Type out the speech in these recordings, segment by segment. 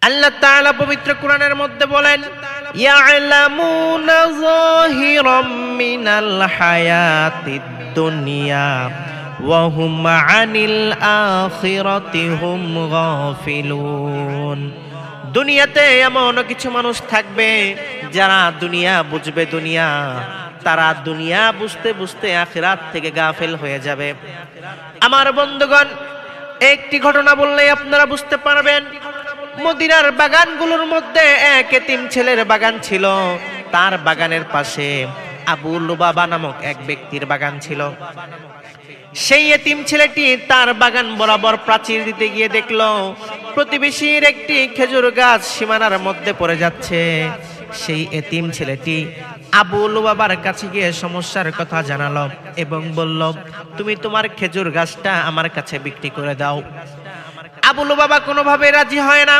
আল্লাহ তাআলা পবিত্র কোরআনের মধ্যে বলেন, ইয়ালামুনা যাহিরাম মিনাল হায়াতিদ দুনিয়া ওয়া হুম আনিল আখিরাতি হুম গাফিলুন। দুনিয়াতে এমন কিছু মানুষ থাকবে যারা দুনিয়া বুঝবে, তারা দুনিয়া বুঝতে বুঝতে আখিরাত থেকে গাফিল হয়ে যাবে। আমার বন্ধুগণ, একটি ঘটনা বললেই আপনারা বুঝতে পারবেন। মদিনার বাগানগুলোর মধ্যে এক এতিম ছেলের বাগান ছিল। তার বাগানের পাশে আবু লুবাবা নামক এক ব্যক্তির বাগান ছিল। সেই এতিম ছেলেটি তার বাগান বরাবর প্রাচীর দিতে গিয়ে দেখলো প্রতিবেশীর একটি খেজুর গাছ সীমানার মধ্যে পড়ে যাচ্ছে। সেই এতিম ছেলেটি আবু লুবাবার কাছে গিয়ে সমস্যার কথা জানালো এবং বলল, তুমি তোমার খেজুর গাছটা আমার কাছে বিক্রি করে দাও। আবু লুবাবা কোনোভাবে রাজি হয় না।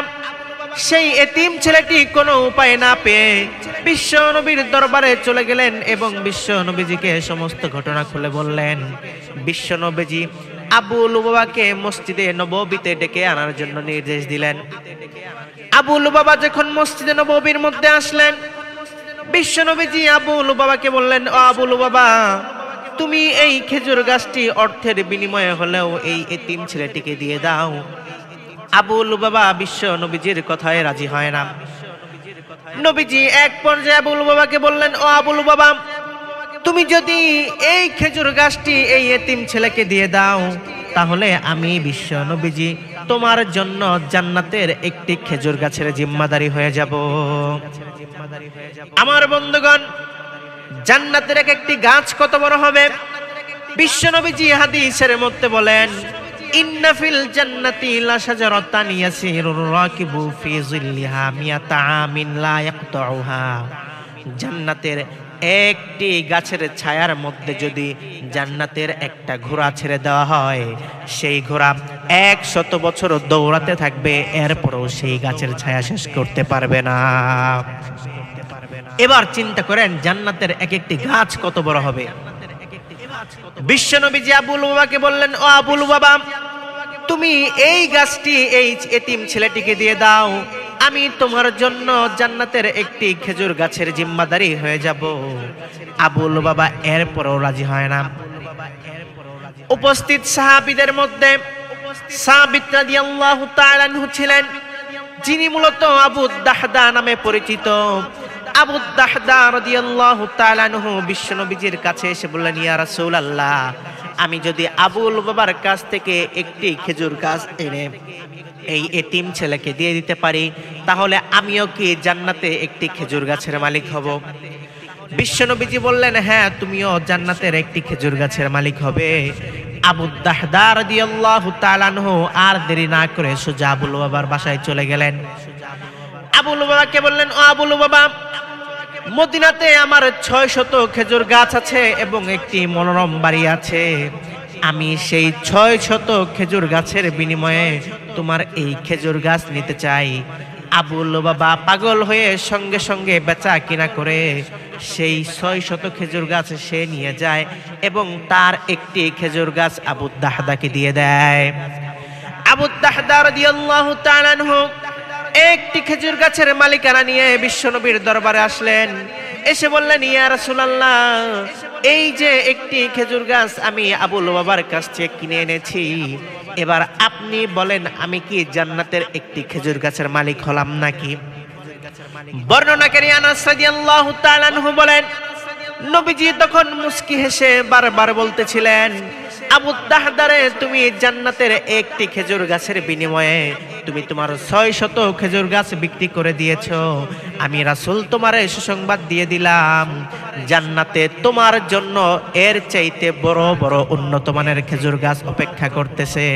সেই এতিম ছেলেটি কোনো উপায় না পেয়ে বিশ্ব নবীর দরবারে চলে গেলেন এবং বিশ্ব নবীজিকে সমস্ত ঘটনা খুলে বললেন। বিশ্ব নবীজি আবু লুবাবাকে মসজিদে নববীতে ডেকে আনার জন্য নির্দেশ দিলেন। আবু লুবাবা যখন মসজিদে নববীর মধ্যে আসলেন, বিশ্ব নবীজি আবু লুবাবাকে বললেন, ও আবু লুবাবা, তুমি এই খেজুর গাছটি অর্থের বিনিময়ে হলেও এই এতিম ছেলেটিকে দিয়ে দাও। আবু লুবাবা বিশ্ব নবীজির কথায় রাজি হয় না। নবীজি এক পর্যায়ে আবু লুবাবাকে বললেন, ও আবু লুবাবা, তুমি যদি এই খেজুর গাছটি এই এতিম ছেলেকে দিয়ে দাও, তাহলে আমি বিশ্ব নবীজি তোমার জন্য জান্নাতের একটি খেজুর গাছের জিম্মাদারি হয়ে যাব। আমার বন্ধুগণ, জান্নাতের একটি গাছ কত বড় হবে? বিশ্ব নবীজি হাদিসের মধ্যে বলেন, ইন্না ফিল জান্নাতি লাশাজারাতান ইয়াসিরুর রাকিবু ফি যিল্লিহা মিয়াতা আমিন লা ইয়াকতাউহা। জান্নাতের একটি গাছের ছায়ার মধ্যে যদি জান্নাতের একটা ঘোড়া ছেড়ে দেওয়া হয়, সেই ঘোড়া 100 বছর দৌড়াতে থাকবে, এরপরও সেই গাছের ছায়া শেষ করতে পারবে না। এবার চিন্তা করেন জান্নাতের এক একটি গাছ কত বড় হবে। বিশ্ব নবীজি আবু লুবাবাকে বললেন, ও আবু লুবাবা, তুমি এই গাছটি এই এতিম ছেলেটিকে দিয়ে দাও, আমি তোমার জন্য জান্নাতের একটি খেজুর গাছের জিম্মাদারি হয়ে যাব। আবু লুবাবা এরপরও রাজি হয় না। উপস্থিত সাহাবীদের মধ্যে সাবিত রাদিয়াল্লাহু তাআলা আনহু ছিলেন, যিনি মূলত আবু দাহদা নামে পরিচিত। আবু দাহদা রাদিয়াল্লাহু তাআলা আনহু বিশ্ব নবীজির কাছে এসে বললেন, ইয়া রাসূলুল্লাহ, আমি যদি আবু লুবাবার কাছ থেকে একটি খেজুর গাছ এনে এই এতিম ছেলেকে দিয়ে দিতে পারি, তাহলে আমিও কি জান্নাতে একটি খেজুর গাছের মালিক হব? বিশ্ব নবীজি বললেন, হ্যাঁ, তুমিও জান্নাতের একটি খেজুর গাছের মালিক হবে। আবু দাহদা রাদিয়াল্লাহু তাআলা আনহু আর দেরি না করে সোজা আবু লুবাবার বাসায় চলে গেলেন। আবু লুবাবাকে বললেন, ও আবু লুবাবা, মদিনাতে আমার 600 খেজুর গাছ আছে এবং একটি মনোরম বাড়ি আছে। আমি সেই 600 খেজুর গাছের বিনিময়ে তোমার এই খেজুর গাছ নিতে চাই। আবু লুবাবা পাগল হয়ে সঙ্গে সঙ্গে বেচা কিনা করে সেই 600 খেজুর গাছ সে নিয়ে যায় এবং তার একটি খেজুর গাছ আবু দাহদাকে দিয়ে দেয়। আবু দাহদা রাদিয়াল্লাহু তাআলা আনহু একটি খেজুর গাছের মালিকানা নিয়ে বিশ্বনবীর দরবারে আসলেন। এসে বললেন, ইয়া রাসূলুল্লাহ, এই যে একটি খেজুর গাছ আমি আবু লুবাবার কাছ থেকে কিনে এনেছি, এবার আপনি বলেন আমি কি জান্নাতের একটি খেজুর গাছের মালিক হলাম নাকি? বর্ণনাকারী আনাস রাদিয়াল্লাহু তাআলা আনহু বলেন, নবীজি তখন মুস্কি হেসে বারবার বলতেছিলেন, আবু দাহদারে, তুমি জান্নাতের একটি খেজুর গাছের বিনিময়ে তুমি তোমার 600 খেজুর গাছ বিক্রি করে দিয়েছো। আমি রাসূল তোমারে সুসংবাদ দিয়ে দিলাম, জান্নাতে তোমার জন্য এর চাইতে বড় বড় উন্নত মানের খেজুর গাছ অপেক্ষা করতেছে।